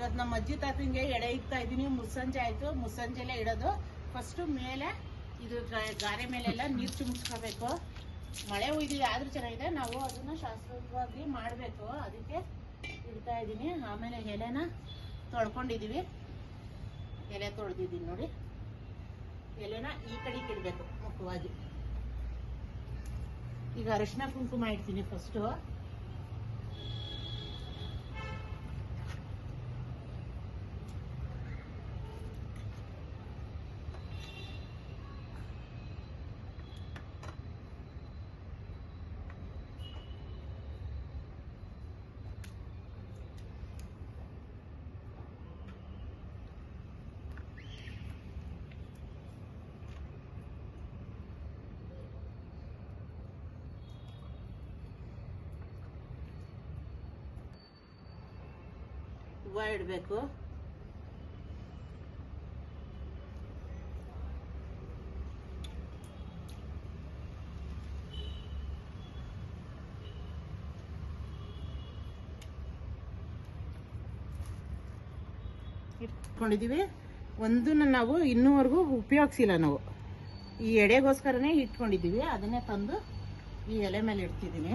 ಇವತ್ತು ನಮ್ಮ ಅಜ್ಜಿ ತಾತಂಗೆ ಎಡೆ ಇಕ್ತಾ ಇದ್ದೀನಿ. ಮುಸ್ಸಂಜೆ ಆಯ್ತು, ಮುಸ್ಸಂಜೆಲೆ ಇಡೋದು. ಫಸ್ಟ್ ಮೇಲೆ ಇದು ಗಾರೆ ಮೇಲೆಲ್ಲ ನೀರು ಚುಮ್ಸ್ಕೋಬೇಕು. ಮಳೆ ಉಯ್ದಿದೆ ಆದ್ರೂ ಚೆನ್ನಾಗಿದೆ, ನಾವು ಅದನ್ನ ಶಾಸ್ತ್ರವಾಗಿ ಮಾಡಬೇಕು, ಅದಕ್ಕೆ ಇಡ್ತಾ ಇದ್ದೀನಿ. ಆಮೇಲೆ ಎಲೆನ ತೊಳ್ಕೊಂಡಿದೀವಿ, ಎಲೆ ತೊಳೆದಿದ್ದೀನಿ ನೋಡಿ. ಎಲೆನ ಈ ಕಡೆಗೆ ಇಡಬೇಕು ಮುಖವಾಗಿ. ಈಗ ಅರಿಶಿನ ಕುಂಕುಮ ಇಡ್ತೀನಿ ಫಸ್ಟು. ಹೂವು ಇಡಬೇಕು. ಇಟ್ಕೊಂಡಿದೀವಿ. ಒಂದನ್ನ ನಾವು ಇನ್ನೂವರೆಗೂ ಉಪಯೋಗಿಸಿಲ್ಲ, ನಾವು ಈ ಎಡೆಗೋಸ್ಕರನೇ ಇಟ್ಕೊಂಡಿದೀವಿ. ಅದನ್ನೇ ತಂದು ಈ ಎಲೆ ಮೇಲೆ ಇಡ್ತಿದ್ದೀನಿ.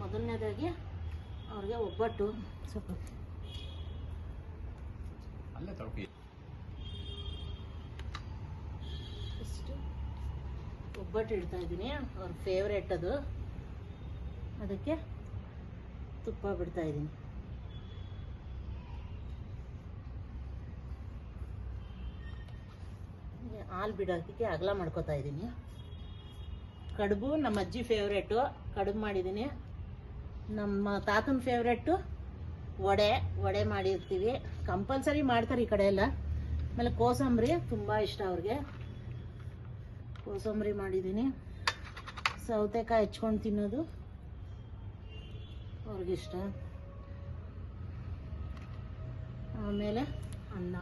ಮೊದಲನೇದಾಗಿ ಅವ್ರಿಗೆ ಒಬ್ಬಟ್ಟು ಸ್ವಲ್ಪ ಒಬ್ಬಟ್ಟು ಇಡ್ತಾ ಇದ್ದೀನಿ. ಅವ್ರ ಫೇವ್ರೇಟ್ ಅದು, ಅದಕ್ಕೆ ತುಪ್ಪ ಬಿಡ್ತಾ ಇದ್ದೀನಿ. ಹಾಲು ಬಿಡೋದಕ್ಕೆ ಅಗಲ ಮಾಡ್ಕೊತಾ ಇದ್ದೀನಿ. ಕಡುಬು ನಮ್ಮ ಅಜ್ಜಿ ಫೇವ್ರೇಟು, ಕಡುಬು ಮಾಡಿದ್ದೀನಿ. ನಮ್ಮ ತಾತನ ಫೇವ್ರೇಟು ವಡೆ ಮಾಡಿರ್ತೀವಿ, ಕಂಪಲ್ಸರಿ ಮಾಡ್ತಾರೆ ಈ ಕಡೆ ಎಲ್ಲ. ಆಮೇಲೆ ಕೋಸಂಬರಿ ತುಂಬ ಇಷ್ಟ ಅವ್ರಿಗೆ, ಕೋಸಂಬರಿ ಮಾಡಿದ್ದೀನಿ. ಸೌತೆಕಾಯಿ ಹೆಚ್ಕೊಂಡು ತಿನ್ನೋದು ಅವ್ರಿಗಿಷ್ಟ. ಆಮೇಲೆ ಅನ್ನ.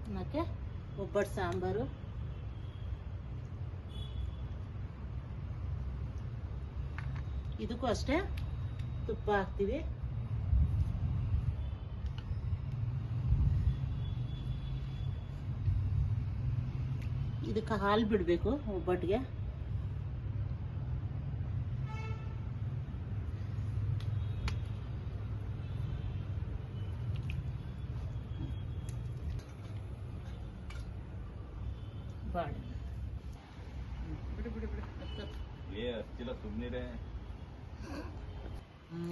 ಅನ್ನಕ್ಕೆ ಒಬ್ಬಟ್ಟು ಸಾಂಬಾರು. ಇದಕ್ಕೂ ಅಷ್ಟೇ ತುಪ್ಪ ಹಾಕ್ತೀವಿ. ಇದಕ್ಕೆ ಹಾಲು ಬಿಡಬೇಕು ಒಬ್ಬಟ್ಟಿಗೆ.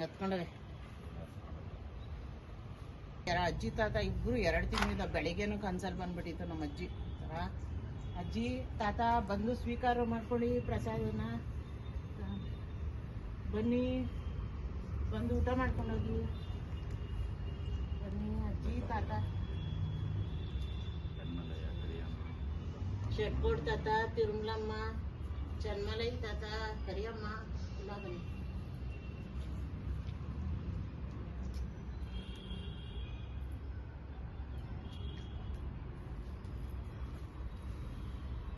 ಎತ್ಕೊಂಡವೆ ಅಜ್ಜಿ ತಾತ ಇಬ್ರು 2 ತಿಂಗಳಿಂದ ಬೆಳಿಗ್ಗೆನೂ ಕನ್ಸಲ್ಲಿ ಬಂದ್ಬಿಟ್ಟಿತ್ತು ನಮ್ಮ ಅಜ್ಜಿ. ಅಜ್ಜಿ ತಾತ ಬಂದು ಸ್ವೀಕಾರ ಮಾಡ್ಕೊಳ್ಳಿ ಪ್ರಸಾದನ, ಬನ್ನಿ ಬಂದು ಊಟ ಮಾಡ್ಕೊಂಡೋಗಿ, ಬನ್ನಿ ಅಜ್ಜಿ ತಾತ. ಶೆಟ್ಕೋಡ್ ತಾತ, ತಿರುಮಲಮ್ಮ, ಚನ್ಮಲೈ ತಾತ, ಕರಿಯಮ್ಮ